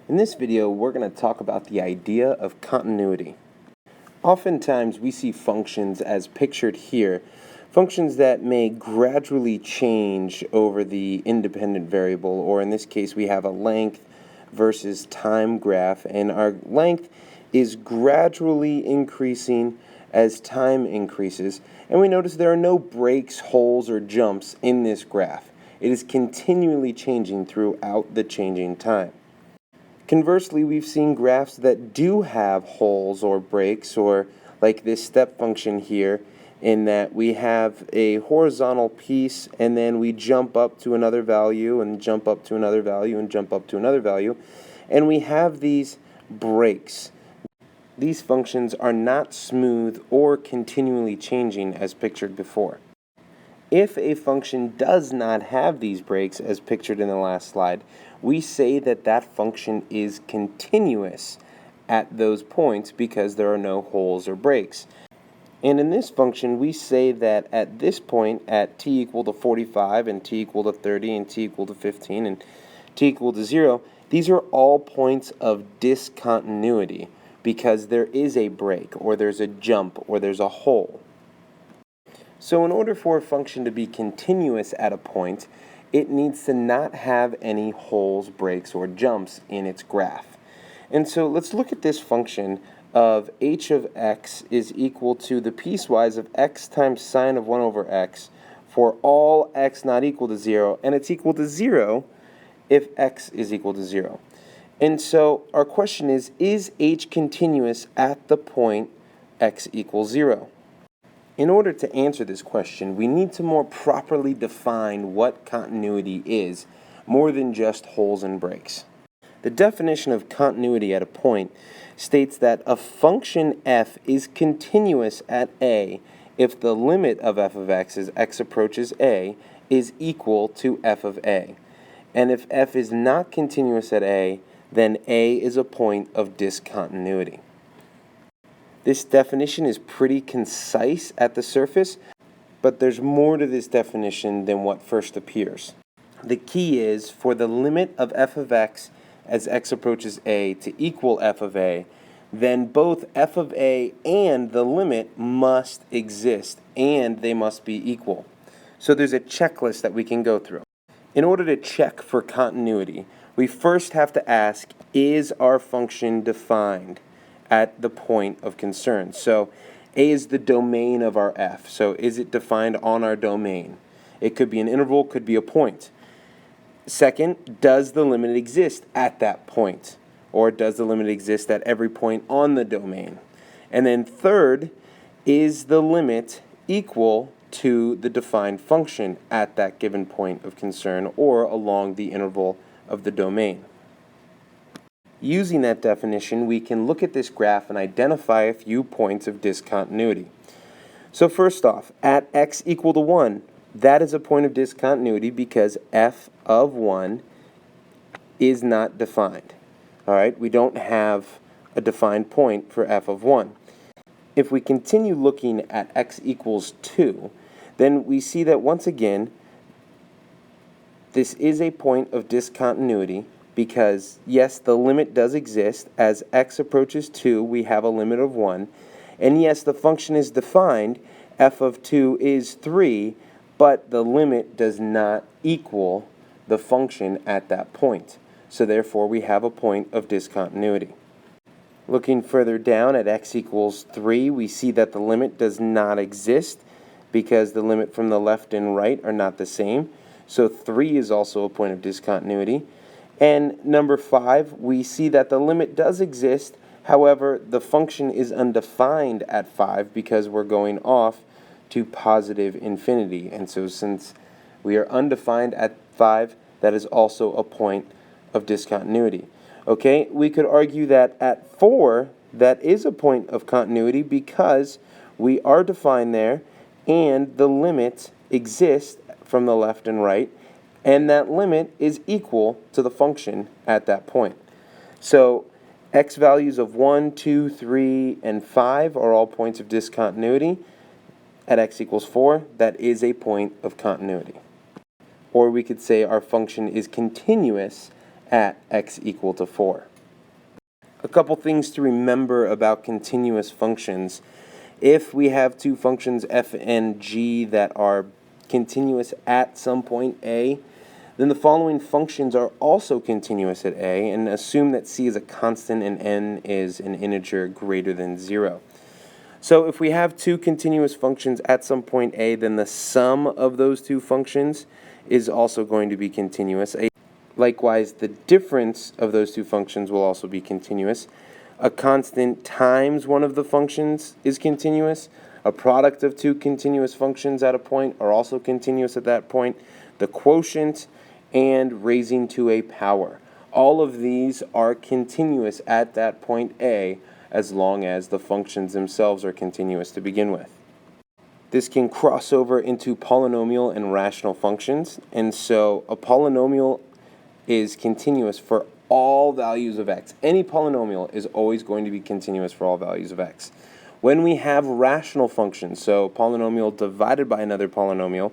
In this video, we're going to talk about the idea of continuity. Oftentimes, we see functions as pictured here, functions that may gradually change over the independent variable, or in this case, we have a length versus time graph, and our length is gradually increasing as time increases, and we notice there are no breaks, holes, or jumps in this graph. It is continually changing throughout the changing time. Conversely, we've seen graphs that do have holes or breaks, or like this step function here, in that we have a horizontal piece and then we jump up to another value and jump up to another value and jump up to another value, and we have these breaks. These functions are not smooth or continually changing as pictured before. If a function does not have these breaks as pictured in the last slide, we say that that function is continuous at those points because there are no holes or breaks. And in this function, we say that at this point, at t equal to 45 and t equal to 30 and t equal to 15 and t equal to 0, these are all points of discontinuity because there is a break or there's a jump or there's a hole. So in order for a function to be continuous at a point, it needs to not have any holes, breaks, or jumps in its graph. And so let's look at this function of h of x is equal to the piecewise of x times sine of 1 over x for all x not equal to 0, and it's equal to 0 if x is equal to 0. And so our question is h continuous at the point x equals 0? In order to answer this question, we need to more properly define what continuity is, more than just holes and breaks. The definition of continuity at a point states that a function f is continuous at a if the limit of f of x as x approaches a is equal to f of a. And if f is not continuous at a, then a is a point of discontinuity. This definition is pretty concise at the surface, but there's more to this definition than what first appears. The key is for the limit of f of x as x approaches a to equal f of a, then both f of a and the limit must exist, and they must be equal. So there's a checklist that we can go through. In order to check for continuity, we first have to ask, is our function defined at the point of concern? So a is the domain of our f. So is it defined on our domain? It could be an interval, could be a point. Second, does the limit exist at that point? Or does the limit exist at every point on the domain? And then third, is the limit equal to the defined function at that given point of concern or along the interval of the domain? Using that definition, we can look at this graph and identify a few points of discontinuity. So first off, at x equal to 1, that is a point of discontinuity because f of 1 is not defined. All right, we don't have a defined point for f of 1. If we continue looking at x equals 2, then we see that once again, this is a point of discontinuity because, yes, the limit does exist. As x approaches 2, we have a limit of 1. And yes, the function is defined. F of 2 is 3, but the limit does not equal the function at that point. So therefore, we have a point of discontinuity. Looking further down at x equals 3, we see that the limit does not exist because the limit from the left and right are not the same. So 3 is also a point of discontinuity. And number 5, we see that the limit does exist. However, the function is undefined at 5 because we're going off to positive infinity. And so since we are undefined at 5, that is also a point of discontinuity. Okay, we could argue that at 4, that is a point of continuity because we are defined there and the limit exists from the left and right, and that limit is equal to the function at that point. So x values of 1, 2, 3, and 5 are all points of discontinuity. At x equals 4, that is a point of continuity. Or we could say our function is continuous at x equal to 4. A couple things to remember about continuous functions. If we have two functions f and g that are continuous at some point a, then the following functions are also continuous at a, and assume that c is a constant and n is an integer greater than 0. So if we have two continuous functions at some point a, then the sum of those two functions is also going to be continuous. Likewise, the difference of those two functions will also be continuous. A constant times one of the functions is continuous. A product of two continuous functions at a point are also continuous at that point. The quotient and raising to a power. All of these are continuous at that point A, as long as the functions themselves are continuous to begin with. This can cross over into polynomial and rational functions, and so a polynomial is continuous for all values of x. Any polynomial is always going to be continuous for all values of x. When we have rational functions, so polynomial divided by another polynomial,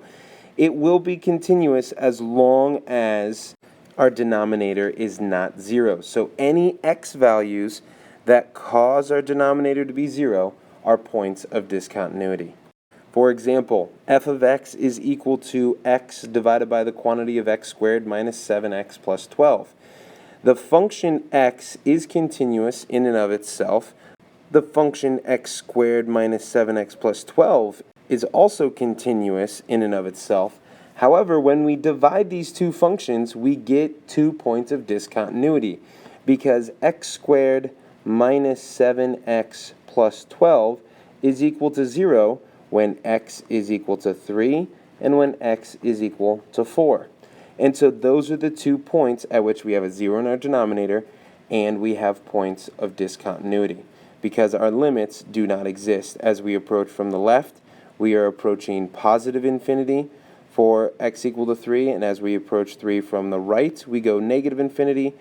it will be continuous as long as our denominator is not 0. So any x values that cause our denominator to be 0 are points of discontinuity. For example, f of x is equal to x divided by the quantity of x squared minus 7x plus 12. The function x is continuous in and of itself. The function x squared minus 7x plus 12 is also continuous in and of itself. However, when we divide these two functions, we get 2 points of discontinuity, because x squared minus 7x plus 12 is equal to 0 when x is equal to 3 and when x is equal to 4. And so those are the 2 points at which we have a 0 in our denominator and we have points of discontinuity, because our limits do not exist. As we approach from the left, we are approaching positive infinity for x equal to 3, and as we approach 3 from the right, we go negative infinity.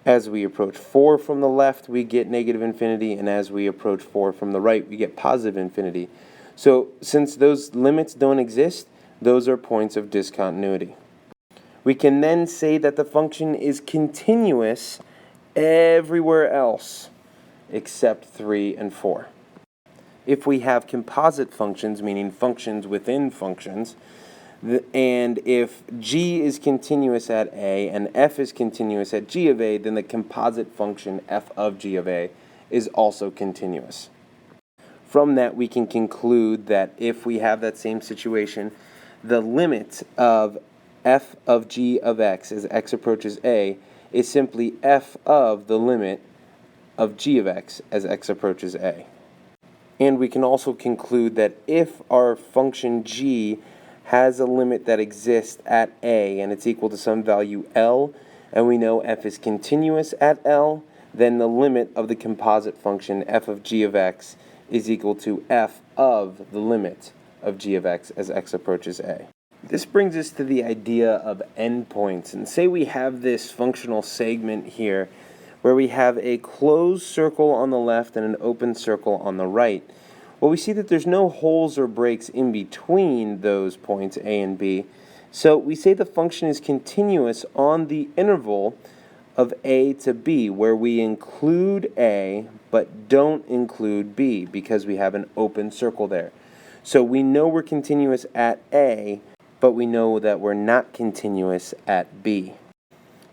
As we approach 4 from the left, we get negative infinity, and as we approach 4 from the right, we get positive infinity. So since those limits don't exist, those are points of discontinuity. We can then say that the function is continuous everywhere else except 3 and 4. If we have composite functions, meaning functions within functions, and if g is continuous at a and f is continuous at g of a, then the composite function f of g of a is also continuous. From that, we can conclude that if we have that same situation, the limit of f of g of x as x approaches a is simply f of the limit of g of x as x approaches a. And we can also conclude that if our function g has a limit that exists at a and it's equal to some value L, and we know f is continuous at L, then the limit of the composite function f of g of x is equal to f of the limit of g of x as x approaches a. This brings us to the idea of endpoints. And say we have this functional segment here where we have a closed circle on the left and an open circle on the right. Well, we see that there's no holes or breaks in between those points a and b. So we say the function is continuous on the interval of a to b, where we include a but don't include b because we have an open circle there. So we know we're continuous at a, but we know that we're not continuous at b.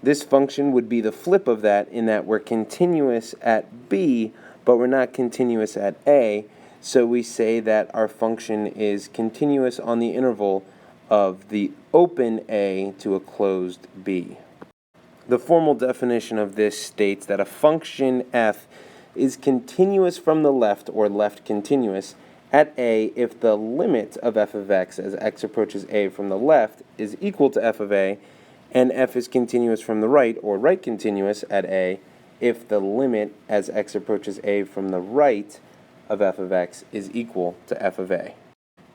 This function would be the flip of that, in that we're continuous at b, but we're not continuous at a. So we say that our function is continuous on the interval of the open a to a closed b. The formal definition of this states that a function f is continuous from the left, or left continuous, at a if the limit of f of x as x approaches a from the left is equal to f of a, and f is continuous from the right, or right continuous, at a if the limit as x approaches a from the right of f of x is equal to f of a.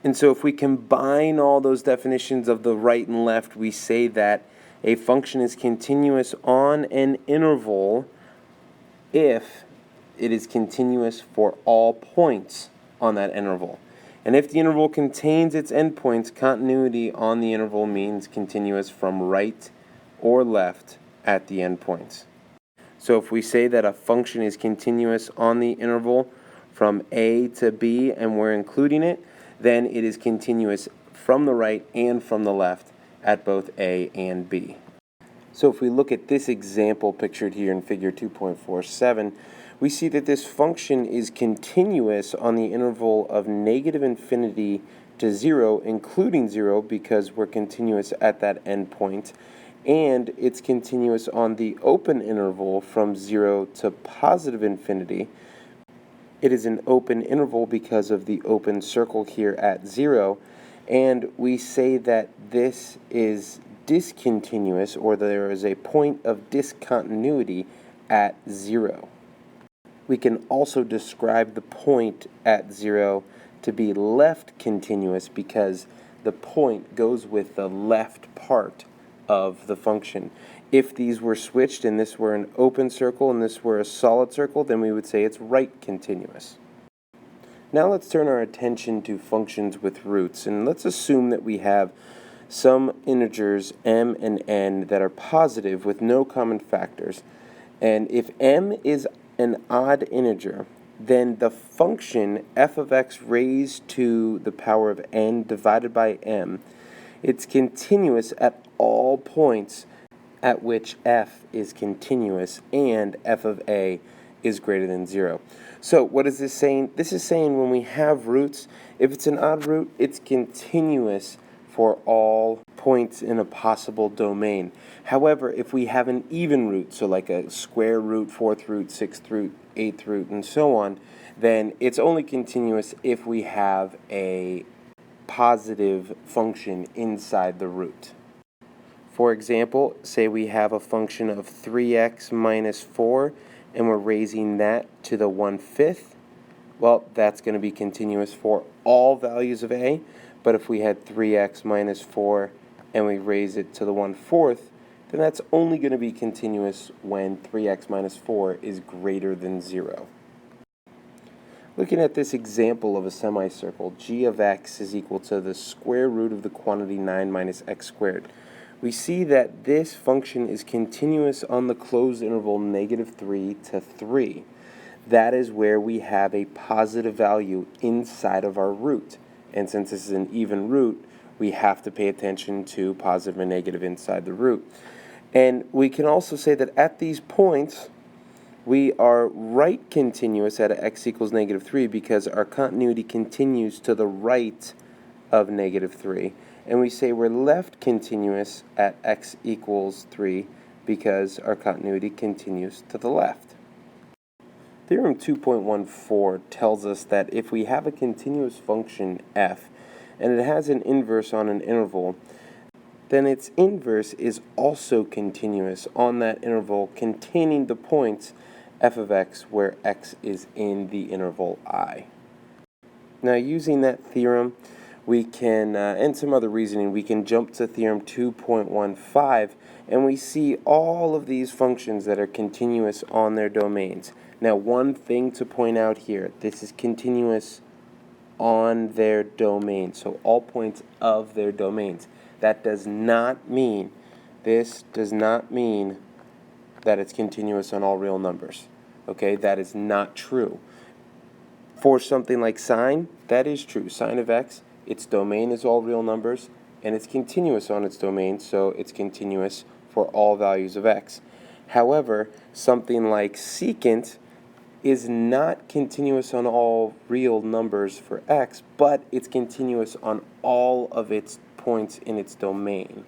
And so if we combine all those definitions of the right and left, we say that a function is continuous on an interval if it is continuous for all points on that interval. And if the interval contains its endpoints, continuity on the interval means continuous from right or left at the endpoints. So if we say that a function is continuous on the interval from a to b and we're including it, then it is continuous from the right and from the left at both a and b. So if we look at this example pictured here in figure 2.47, we see that this function is continuous on the interval of negative infinity to 0, including 0 because we're continuous at that endpoint, and it's continuous on the open interval from 0 to positive infinity. It is an open interval because of the open circle here at 0, and we say that this is discontinuous, or there is a point of discontinuity at 0. We can also describe the point at 0 to be left continuous because the point goes with the left part of the function. If these were switched and this were an open circle and this were a solid circle, then we would say it's right continuous. Now let's turn our attention to functions with roots, and let's assume that we have some integers m and n that are positive with no common factors. And if m is an odd integer, then the function f of x raised to the power of n divided by m, it's continuous at all points at which f is continuous and f of a is greater than 0. So what is this saying? This is saying when we have roots, if it's an odd root, it's continuous for all points in a possible domain. However, if we have an even root, so like a square root, fourth root, sixth root, eighth root, and so on, then it's only continuous if we have a positive function inside the root. For example, say we have a function of 3x minus 4, and we're raising that to the 1/5. Well, that's going to be continuous for all values of a. But if we had 3x minus 4 and we raise it to the 1/4, then that's only going to be continuous when 3x minus 4 is greater than 0. Looking at this example of a semicircle, g of x is equal to the square root of the quantity 9 minus x squared. We see that this function is continuous on the closed interval -3 to 3. That is where we have a positive value inside of our root. And since this is an even root, we have to pay attention to positive and negative inside the root. And we can also say that at these points, we are right continuous at x equals -3 because our continuity continues to the right of -3. And we say we're left continuous at x equals 3 because our continuity continues to the left. Theorem 2.14 tells us that if we have a continuous function f and it has an inverse on an interval, then its inverse is also continuous on that interval containing the points f of x where x is in the interval I. Now using that theorem, we can, and some other reasoning, we can jump to theorem 2.15 and we see all of these functions that are continuous on their domains. Now one thing to point out here, this is continuous on their domain, so all points of their domains. That does not mean, this does not mean that it's continuous on all real numbers. Okay, that is not true. For something like sine, that is true. Sine of x, its domain is all real numbers, and it's continuous on its domain, so it's continuous for all values of x. However, something like secant is not continuous on all real numbers for x, but it's continuous on all of its points in its domain.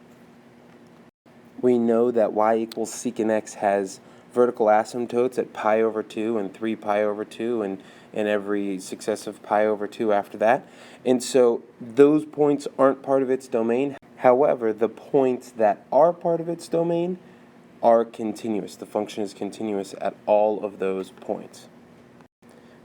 We know that y equals secant x has vertical asymptotes at pi over 2 and 3 pi over 2 and every successive pi over 2 after that. And so those points aren't part of its domain. However, the points that are part of its domain are continuous. The function is continuous at all of those points.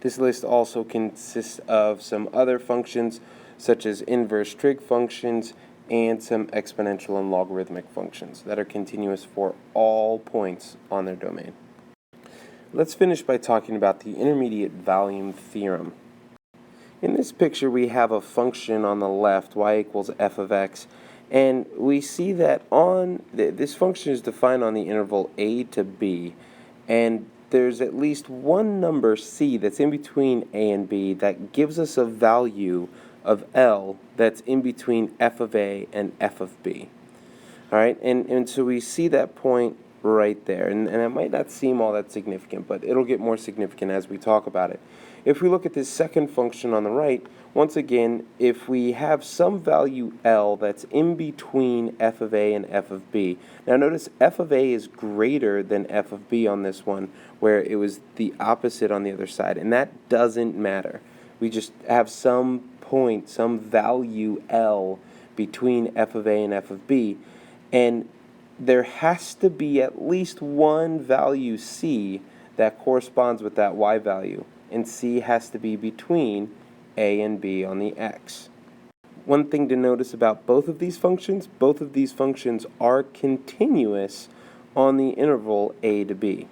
This list also consists of some other functions such as inverse trig functions and some exponential and logarithmic functions that are continuous for all points on their domain. Let's finish by talking about the intermediate volume theorem. In this picture we have a function on the left, y equals f of x, and we see that this function is defined on the interval a to b, and there's at least one number c that's in between a and b that gives us a value of L that's in between f of a and f of b. All right, and so we see that point right there, and it might not seem all that significant, but it'll get more significant as we talk about it. If we look at this second function on the right, once again, if we have some value L that's in between f of a and f of b, now notice f of a is greater than f of b on this one, where it was the opposite on the other side, and that doesn't matter. We just have some point, some value L between f of a and f of b, and there has to be at least one value c that corresponds with that y value, and c has to be between a and b on the x. One thing to notice about both of these functions are continuous on the interval a to b.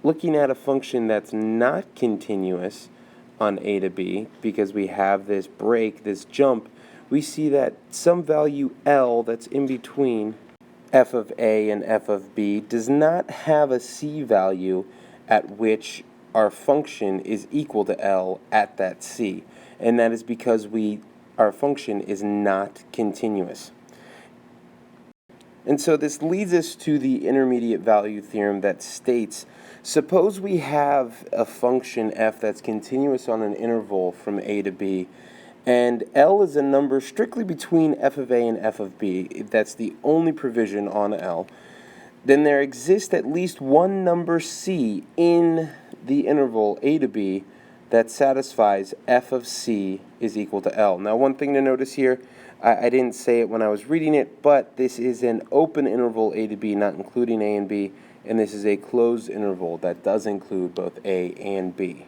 Looking at a function that's not continuous on a to b, because we have this break, this jump, we see that some value L that's in between f of a and f of b does not have a c value at which our function is equal to L at that c, and that is because our function is not continuous. And so this leads us to the intermediate value theorem that states, suppose we have a function f that's continuous on an interval from a to b, and L is a number strictly between f of a and f of b. That's the only provision on L. Then there exists at least one number c in the interval a to b that satisfies f of c is equal to L. Now, one thing to notice here, I didn't say it when I was reading it, but this is an open interval a to b, not including a and b, and this is a closed interval that does include both a and b.